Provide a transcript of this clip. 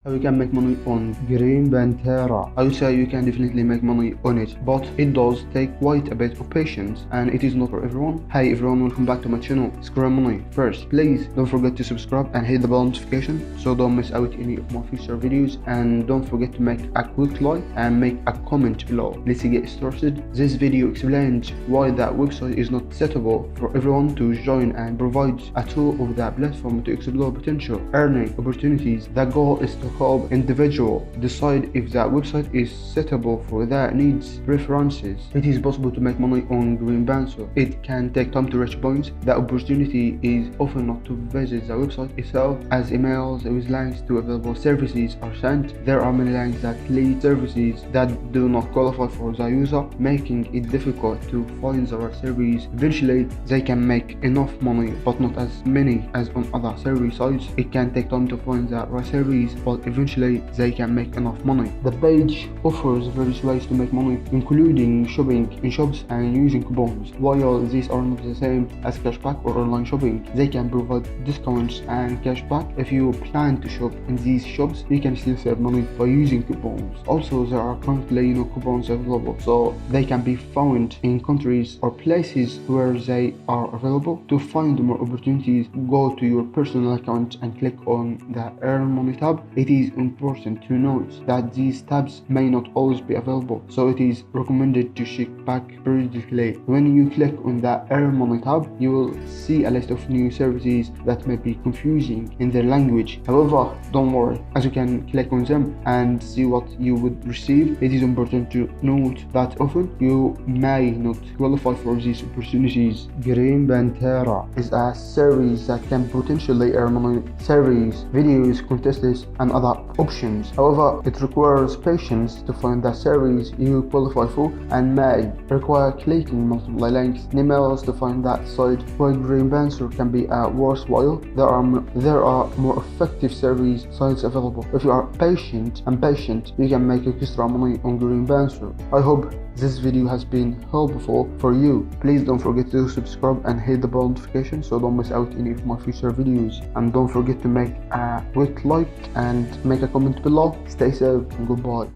how you can make money on Green Panthera. I would say you can definitely make money on it, but it does take quite a bit of patience and it is not for everyone. Hi everyone, welcome back to my channel. Scrap Money. First, please don't forget to subscribe and hit the bell notification so don't miss out any of my future videos, and don't forget to make a quick like and make a comment below. Let's get started. This video explains why that website is not suitable for everyone to join and provides a tool of that platform to explore potential earning opportunities. The goal is to help individual decide if that website is suitable for their needs, preferences. It is possible to make money on Green Panthera. It can take time to reach points. The opportunity is often not to visit the website itself, as emails with links to available services are sent. There are many links that lead services that do not qualify for the user, making it difficult to find the right service. Eventually, they can make enough money, but not as many as on other service sites. It can take time to find the right service, but eventually they can make enough money. The page offers various ways to make money, including shopping in shops and using coupons. While these are not the same as cashback or online shopping, they can provide discounts and cashback. If you plan to shop in these shops, you can still save money by using coupons. Also, there are currently no coupons available, so they can be found in countries or places where they are available. To find more opportunities, go to your personal account and click on the Earn Money tab. It is important to note that these tabs may not always be available, so it is recommended to check back periodically. When you click on the Earn Money tab, you will see a list of new services that may be confusing in their language. However, don't worry, as you can click on them and see what you would receive. It is important to note that often you may not qualify for these opportunities. Green Panthera is a service that can potentially earn money, service, videos, contests, and other options. However, it requires patience to find the service you qualify for and may require clicking multiple links and emails to find that site. While Green Panthera can be worthwhile, there are more effective service sites available. If you are patient, you can make extra money on Green Panthera. I hope this video has been helpful for you. Please don't forget to subscribe and hit the bell notification so don't miss out any of my future videos, and don't forget to make a quick like and make a comment below. Stay safe and goodbye.